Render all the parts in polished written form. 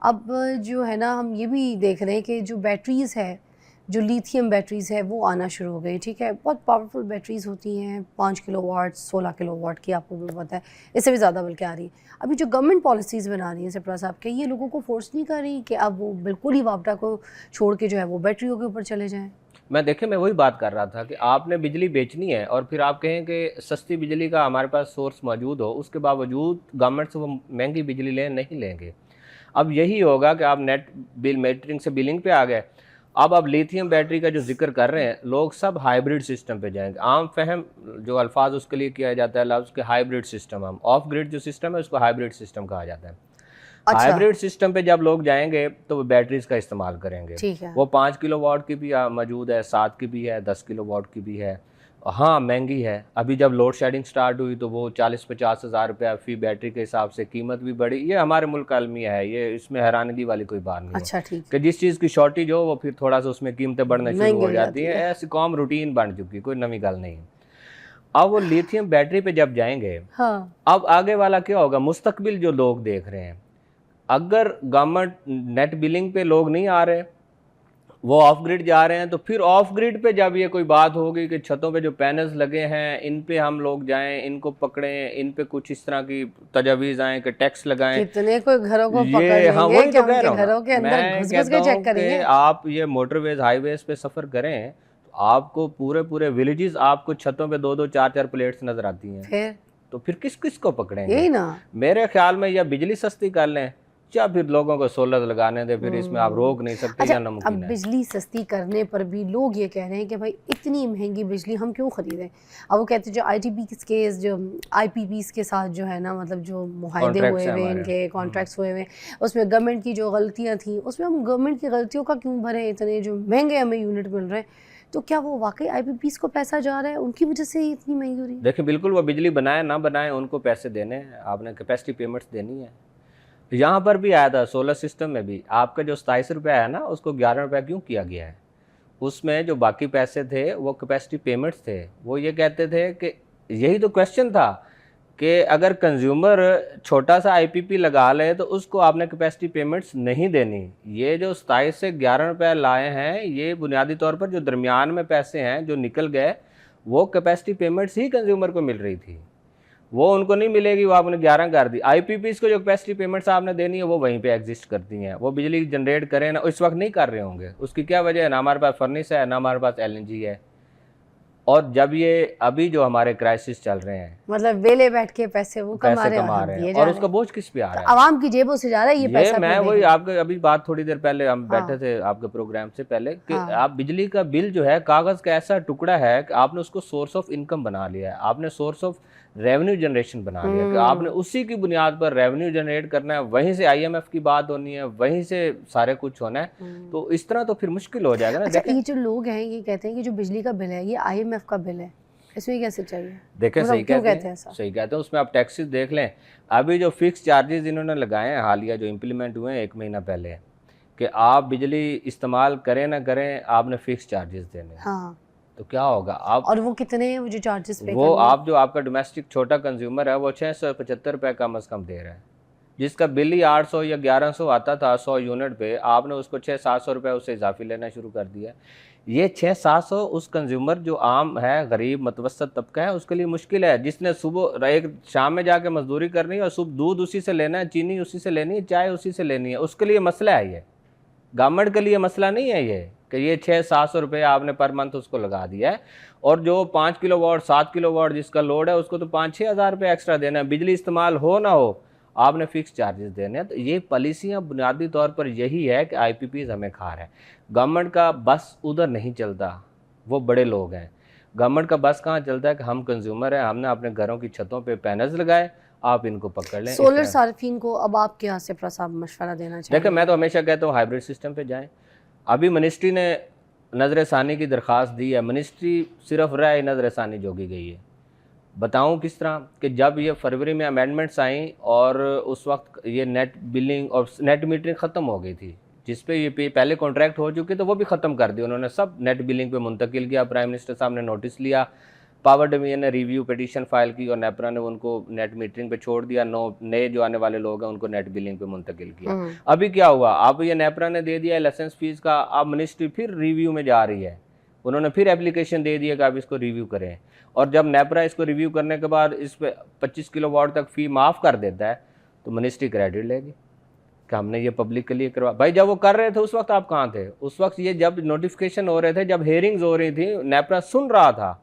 अब जो है ना, हम ये भी देख रहे हैं कि जो बैटरीज़ है, जो लिथियम बैटरीज़ है वो आना शुरू हो गई। ठीक है, बहुत पावरफुल बैटरीज़ होती हैं, 5 किलोवाट 16 किलोवाट की, आपको भी पता है, इससे भी ज़्यादा बल्कि आ रही है। अभी जो गवर्नमेंट पॉलिसीज़ बना रही हैं सिप्रा साहब के, ये लोगों को फोर्स नहीं कर रही कि अब वो बिल्कुल ही वापडा को छोड़ के जो है वो बैटरियों के ऊपर चले जाएँ? मैं वही बात कर रहा था कि आपने बिजली बेचनी है और फिर आप कहें कि सस्ती बिजली का हमारे पास सोर्स मौजूद हो, उसके बावजूद गवर्नमेंट से वो महंगी बिजली नहीं लेंगे। अब यही होगा कि आप नेट बिल मीटरिंग से बिलिंग पे आ गए। अब आप लिथियम बैटरी का जो जिक्र कर रहे हैं, लोग सब हाइब्रिड सिस्टम पे जाएंगे। आम फहम जो अल्फाज उसके लिए किया जाता है लफ्ज़ के हाइब्रिड सिस्टम, हम ऑफ ग्रिड जो सिस्टम है उसको हाइब्रिड सिस्टम कहा जाता है। अच्छा, हाइब्रिड सिस्टम पे जब लोग जाएंगे तो वो बैटरीज का इस्तेमाल करेंगे। ठीक है। वो 5 किलोवाट की भी मौजूद है, 7 की भी है, 10 किलोवाट की भी है। हाँ, महंगी है। अभी जब लोड शेडिंग स्टार्ट हुई तो वो 40-50 हज़ार रुपया फी बैटरी के हिसाब से कीमत भी बढ़ी। ये हमारे मुल्क का अलमिया है, ये इसमें हैरानगी वाली कोई बात नहीं है अच्छा, ठीक कि है। जिस चीज़ की शॉर्टेज हो वो फिर थोड़ा सा उसमें कीमतें बढ़ना शुरू महंगी हो हो जाती जाती हैं। है। ऐसी कॉम रूटीन बन चुकी, कोई नई गल नहीं है। अब वो लिथियम बैटरी पे जब जाएंगे, हाँ। अब आगे वाला क्या होगा, मुस्तकबिल जो लोग देख रहे हैं, अगर गवर्नमेंट नेट बिलिंग पे लोग नहीं आ रहे, वो ऑफ ग्रिड जा रहे हैं, तो फिर ऑफ ग्रिड पे जब ये कोई बात होगी कि छतों पे जो पैनल्स लगे हैं इन पे हम लोग जाएं, इनको पकड़ें, इन पे कुछ इस तरह की तजावीज़ आएँ कि टैक्स लगाएं। कितने कोई घरों को पकड़ ये हाँ, लेंगे वही कि तो कह उनके रहा हूँ ना। घरों के अंदर मैं घुस-घुस कहता के हूँ चेक कि करेंगे। आप ये मोटरवेज हाईवेज पे सफ़र करें तो आपको पूरे पूरे विलेजेस, आपको छतों पे 2-2 4-4 प्लेट्स नज़र आती हैं। फिर तो फिर किस किस को पकड़ेंगे? यही ना। मेरे ख्याल में या बिजली सस्ती कर लें या फिर लोगों को सोलर लगाने दें, फिर इसमें आप रोक नहीं सकते, अच्छा, या अब नामुमकिन है। बिजली सस्ती करने पर भी लोग ये कह रहे हैं कि भाई इतनी महंगी बिजली हम क्यों ख़रीदें। अब वो कहते हैं जो आईटीबीज़ के, जो आईपीपीज़ के साथ जो है ना, मतलब जो मुआहदे कॉन्ट्रैक्ट्स हुए हैं हुए, हमारे। इनके कॉन्ट्रैक्ट्स हुए हुए, उसमें गवर्नमेंट की जो गलतियाँ थी, उसमें हम गवर्नमेंट की गलतियों का क्यों भरें, इतने जो महंगे हमें यूनिट मिल रहे हैं। तो क्या वो वाकई आईपीपीज़ को पैसा जा रहा है, उनकी वजह से ही इतनी महंगी हो रही है? देखिए, बिल्कुल वो बिजली बनाए ना बनाए उनको पैसे देने हैं, आपने कैपेसिटी पेमेंट्स देनी है। यहाँ पर भी आया था सोलर सिस्टम में भी, आपका जो 27 रुपया है ना उसको 11 रुपया क्यों किया गया है? उसमें जो बाकी पैसे थे वो कैपेसिटी पेमेंट्स थे। वो ये कहते थे कि यही तो क्वेश्चन था कि अगर कंज्यूमर छोटा सा आईपीपी लगा ले तो उसको आपने कैपेसिटी पेमेंट्स नहीं देनी। ये जो 27 से 11 रुपये लाए हैं, ये बुनियादी तौर पर जो दरमियान में पैसे हैं जो निकल गए, वो कैपेसिटी पेमेंट्स ही कंज्यूमर को मिल रही थी। वो उनको नहीं मिलेगी, वो आपने 11 कर दी। आईपीपीज़ को जो कैपेसिटी पेमेंट्स आपने देनी है वो वहीं पे एग्जिस्ट करती हैं। वो बिजली जनरेट करें ना, इस वक्त नहीं कर रहे होंगे। उसकी क्या वजह है? ना हमारे पास फर्नेस है, ना हमारे पास एलएनजी है। और जब ये अभी जो हमारे क्राइसिस चल रहे हैं, मतलब वेले बैठ के पैसे वो कमा पैसे रहे हैं और कमा हम रहे हैं, दिए और जा रहे उसका हैं। बोझ किस पे आ तो रहा है? आवाम की जेबों से जा रहा है ये ये पैसा मैं फिर वही देखें। आपके अभी बात थोड़ी देर पहले हम बैठे हाँ, थे आपके प्रोग्राम से पहले कि हाँ। आप बिजली का बिल जो है कागज़ का ऐसा टुकड़ा है कि आपने उसको सोर्स ऑफ इनकम बना लिया है, आपने सोर्स ऑफ रेवेन्यू जनरेशन बना लिया कि आपने उसी की बुनियाद पर रेवेन्यू जनरेट करना है, वहीं से आईएमएफ की बात होनी है, वहीं से सारे कुछ होना है। तो इस तरह तो फिर मुश्किल हो जाएगा ना। अच्छा, देखें, ये जो लोग हैं ये कहते हैं कि जो बिजली का बिल है ये आईएमएफ का बिल है, इसमें कैसे चाहिए? देखें सही मतलब क्यों कहते कहते हैं हैं, ऐसा? सही कहते हैं। उसमें आप टैक्सेस देख लें। अभी जो फिक्स चार्जेस इन्होंने लगाए हैं हालिया जो इम्प्लीमेंट हुए हैं 1 महीना पहले, कि आप बिजली इस्तेमाल करें ना करें आपने फिक्स चार्जेस देने हैं। हाँ। तो क्या होगा? आप और वो कितने हैं वो जो चार्जेस पे वो करने हैं? आप जो आपका डोमेस्टिक छोटा कंज्यूमर है वो 675 रुपये कम अज़ कम दे रहा है, जिसका बिल ही 800 या 1100 आता था 100 यूनिट पे, आपने उसको 600-700 रुपये उससे इजाफी लेना शुरू कर दिया। ये 600-700 उस कंज्यूमर जो आम है, गरीब मतवसत तबका है, उसके लिए मुश्किल है। जिसने सुबह एक शाम में जाके मजदूरी करनी है और सुबह दूध उसी से लेना है, चीनी उसी से लेनी है, चाय उसी से लेनी है, उसके लिए मसला है ये। गवर्नमेंट के लिए मसला नहीं है ये कि ये 600-700 रुपये आपने पर मंथ उसको लगा दिया है, और जो 5 किलोवाट 7 किलोवाट जिसका लोड है उसको तो 5-6 हज़ार रुपये एक्स्ट्रा देना है। बिजली इस्तेमाल हो ना हो आपने फिक्स चार्जेस देने हैं। तो ये पॉलिसियाँ बुनियादी तौर पर यही है कि आईपीपीज़ हमें खा रहे हैं। गवर्नमेंट का बस उधर नहीं चलता, वो बड़े लोग हैं। गवर्नमेंट का बस कहाँ चलता है कि हम कंज्यूमर हैं, हमने अपने घरों की छतों पे पैनल्स लगाए, आप इनको पकड़ लें। इस सोलर तरह सार्फिन को अब आप क्या से प्रसाद मशवरा देना देखिए, चाहेंगे? मैं तो हमेशा कहता हूँ हाइब्रिड सिस्टम पे जाएं। अभी मिनिस्ट्री ने नज़र षानी की दरख्वास्त दी है, मिनिस्ट्री सिर्फ राय नज़र षानी जोगी गई है। बताऊं किस तरह कि जब ये फरवरी में अमेंडमेंट्स आई और उस वक्त ये नेट बिलिंग और नेट मीटरिंग ख़त्म हो गई थी, जिस पे ये पहले कॉन्ट्रैक्ट हो चुके तो वो भी ख़त्म कर दिए उन्होंने, सब नेट बिलिंग पे मुंतकिल किया। प्राइम मिनिस्टर साहब ने नोटिस लिया, पावर डिवीजन ने रिव्यू पिटीशन फाइल की और नेपरा ने उनको नेट मीटरिंग पे छोड़ दिया, नए जो आने वाले लोग हैं उनको नेट बिलिंग पे मुंतकिल किया। अभी क्या हुआ, अब ये नेपरा ने दे दिया लाइसेंस फीस का, अब मिनिस्ट्री फिर रिव्यू में जा रही है, उन्होंने फिर एप्लीकेशन दे दिया कि आप इसको रिव्यू करें। और जब नेपरा इसको रिव्यू करने के बाद इस पे 25 किलोवाट तक फ़ी माफ़ कर देता है तो मिनिस्ट्री क्रेडिट लेगी कि हमने ये पब्लिक के लिए करवा। भाई जब वो कर रहे थे उस वक्त आप कहाँ थे? उस वक्त ये जब नोटिफिकेशन हो रहे थे, जब हेयरिंग्स हो रही थी, नेपरा सुन रहा था,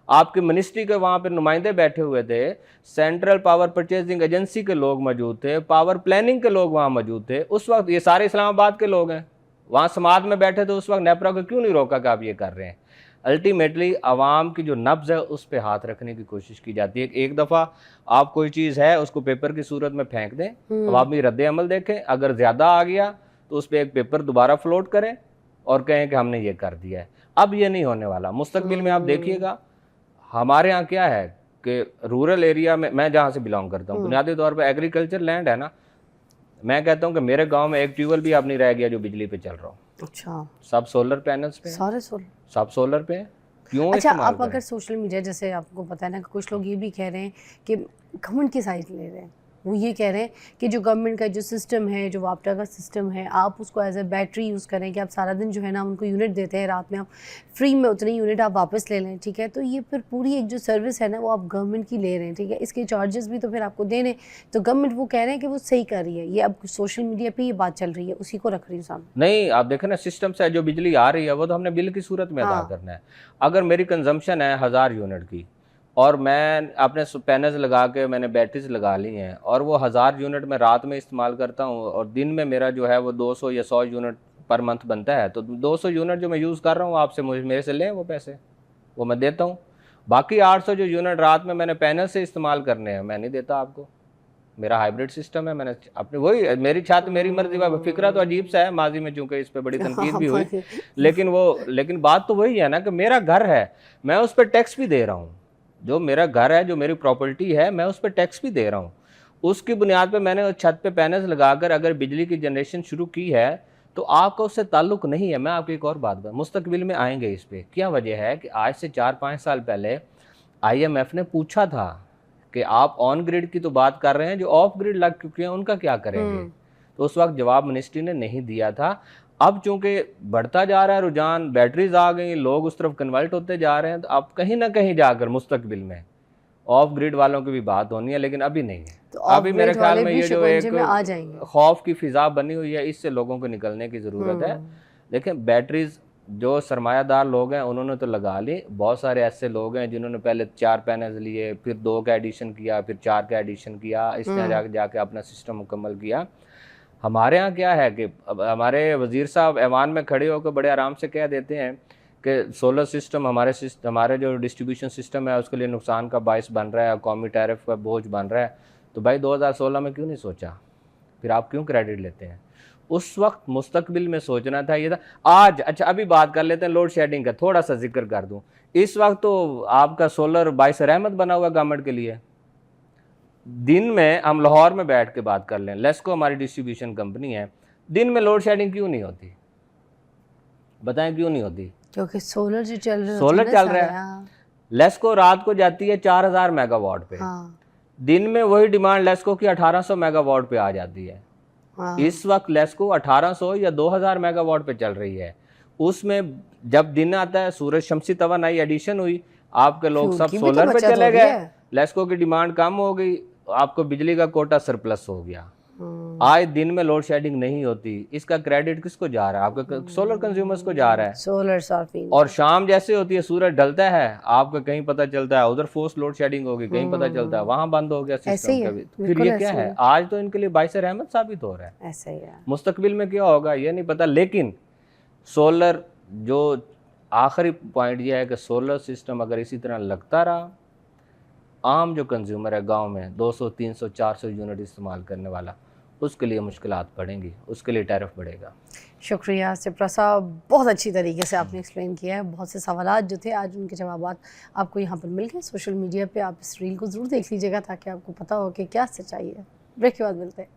आपके मिनिस्ट्री के वहाँ पे नुमाइंदे बैठे हुए थे, सेंट्रल पावर परचेजिंग एजेंसी के लोग मौजूद थे, पावर प्लानिंग के लोग वहाँ मौजूद थे। उस वक्त ये सारे इस्लामाबाद के लोग हैं, वहाँ समाज में बैठे थे उस वक्त, नेपरा को क्यों नहीं रोका कि आप ये कर रहे हैं? अल्टीमेटली आवाम की जो नब्ज़ है उस पर हाथ रखने की कोशिश की जाती है। एक दफ़ा आप कोई चीज़ है उसको पेपर की सूरत में फेंक दें, अवामी रद्द अमल देखें, अगर ज़्यादा आ गया तो उस पर एक पेपर दोबारा फ्लोट करें और कहें कि हमने ये कर दिया है। अब ये नहीं होने वाला। मुस्तकबिल में आप देखिएगा हमारे यहाँ क्या है कि रूरल एरिया में, मैं जहाँ से बिलोंग करता हूँ, बुनियादी तौर पर एग्रीकल्चर लैंड है ना, मैं कहता हूँ कि मेरे गांव में एक ट्यूबवेल भी अब नहीं रह गया जो बिजली पे चल रहा हो। अच्छा, सब सोलर पैनल्स पे, सारे सोलर, सब सोलर पे है। क्यों? अच्छा, आप अगर सोशल मीडिया, जैसे आपको पता है ना कि कुछ लोग ये भी कह रहे हैं कि गवर्नमेंट की साइड ले रहे हैं, वो ये कह रहे हैं कि जो गवर्नमेंट का जो सिस्टम है, जो वापटा का सिस्टम है, आप उसको एज ए बैटरी यूज़ करें, कि आप सारा दिन जो है ना उनको यूनिट देते हैं, रात में आप फ्री में उतनी यूनिट आप वापस ले लें, ठीक है? तो ये फिर पूरी एक जो सर्विस है ना वो आप गवर्नमेंट की ले रहे हैं, ठीक है? इसके चार्जेस भी तो फिर आपको देने, तो गवर्नमेंट वो कह रहे हैं कि वो सही कर रही है। ये अब सोशल मीडिया पर ये बात चल रही है, उसी को रख रही हूँ सामने। नहीं, आप देखें ना, सिस्टम से जो बिजली आ रही है वो तो हमने बिल की सूरत में अदा करना है। अगर मेरी कंजम्पशन है 1000 यूनिट की और मैं अपने पैनल्स लगा के मैंने बैटरीज लगा ली हैं और वो 1000 यूनिट में रात में इस्तेमाल करता हूँ और दिन में मेरा जो है वो 200 या 100 यूनिट पर मंथ बनता है, तो 200 यूनिट जो मैं यूज़ कर रहा हूँ आपसे, मुझे मेरे से लें वो पैसे, वो मैं देता हूँ। बाकी 800 जो यूनिट रात में मैंने पैनल से इस्तेमाल करने हैं मैं नहीं देता आपको। मेरा हाइब्रिड सिस्टम है, मैंने अपने वही, मेरी छत मेरी मर्जी। फिक्रा तो अजीब सा है माजी में, चूंकि इस पर बड़ी तनकीद भी हुई, लेकिन बात तो वही है ना कि मेरा घर है, मैं उस पर टैक्स भी दे रहा हूँ। जो मेरा घर है, जो मेरी प्रॉपर्टी है, मैं उस पर टैक्स भी दे रहा हूँ। उसकी बुनियाद पे मैंने छत पे पैनल्स लगाकर अगर बिजली की जनरेशन शुरू की है तो आपका उससे ताल्लुक नहीं है। मैं आपको एक और बात बताऊँ, मुस्तकबिल में आएंगे इस पर। क्या वजह है कि आज से 4-5 साल पहले IMF ने पूछा था कि आप ऑन ग्रिड की तो बात कर रहे हैं, जो ऑफ ग्रिड लग चुके हैं उनका क्या करेंगे? तो उस वक्त जवाब मिनिस्ट्री ने नहीं दिया था। अब चूंकि बढ़ता जा रहा है रुझान, बैटरीज आ गई, लोग उस तरफ कन्वर्ट होते जा रहे हैं, तो अब कहीं ना कहीं जाकर मुस्तकबिल में ऑफ ग्रिड वालों की भी बात होनी है, लेकिन अभी नहीं है। तो अभी मेरे ख्याल में ये जो एक खौफ की फिजा बनी हुई है, इससे लोगों को निकलने की ज़रूरत है। देखें, बैटरीज जो सरमायादार लोग हैं उन्होंने तो लगा ली, बहुत सारे ऐसे लोग हैं जिन्होंने पहले 4 पैनल्स लिए, फिर 2 का एडिशन किया, फिर 4 का एडिशन किया, इस तरह जाके अपना सिस्टम मुकम्मल किया। हमारे यहाँ क्या है कि अब हमारे वज़ीर साहब ऐवान में खड़े होकर बड़े आराम से कह देते हैं कि सोलर सिस्टम हमारे जो डिस्ट्रीब्यूशन सिस्टम है उसके लिए नुकसान का बायस बन रहा है, कौमी टैरिफ का बोझ बन रहा है। तो भाई 2016 में क्यों नहीं सोचा? फिर आप क्यों क्रेडिट लेते हैं? उस वक्त मुस्तकबिल में सोचना था, ये था। आज अच्छा अभी बात कर लेते हैं लोड शेडिंग का, थोड़ा सा जिक्र कर दूं। इस वक्त तो आपका सोलर बायस रहमत बना हुआ गवर्नमेंट के लिए। दिन में हम लाहौर में बैठ के बात कर लें, लेस्को हमारी डिस्ट्रीब्यूशन कंपनी है, दिन में लोड शेडिंग क्यों नहीं होती? बताएं क्यों नहीं होती? क्योंकि सोलर जो चल रहा है। लेस्को रात को जाती है 4000 मेगावाट पे, दिन में वही डिमांड लेस्को की 1800 मेगावाट पे आ जाती है। इस वक्त लेस्को 1800 या 2000 मेगावाट पे चल रही है। उसमें जब दिन आता है, सूरज शमसी तवानाई एडिशन हुई, आपके लोग सब सोलर पे चले गए, लेस्को की डिमांड कम हो गई, आपको बिजली का कोटा सरप्लस हो गया। आज दिन में लोड शेडिंग नहीं होती, इसका क्रेडिट किसको जा रहा है? आपके सोलर कंज्यूमर्स को जा रहा है। सोलर और शाम जैसे होती है, सूरज ढलता है, आपको कहीं पता चलता है उधर फोर्स लोड शेडिंग होगी, कहीं पता चलता है वहां बंद हो गया सिस्टम का भी। फिर ये क्या है? आज तो इनके लिए बाइस रहमत साबित हो रहा है। ऐसा ही है। मुस्तकबिल में क्या होगा ये नहीं पता। लेकिन सोलर जो आखिरी पॉइंट ये है कि सोलर सिस्टम अगर इसी तरह लगता रहा, आम जो कंज्यूमर है गांव में 200, 300, 400 यूनिट इस्तेमाल करने वाला, उसके लिए मुश्किलात पड़ेंगी, उसके लिए टैरिफ बढ़ेगा। शुक्रिया सिप्रा साहब, बहुत अच्छी तरीके से आपने एक्सप्लेन किया है। बहुत से सवालात जो थे आज उनके जवाबात आपको यहाँ पर मिल गए। सोशल मीडिया पे आप इस रील को ज़रूर देख लीजिएगा ताकि आपको पता हो कि क्या सच्चाई है। ब्रेक के बाद मिलते हैं।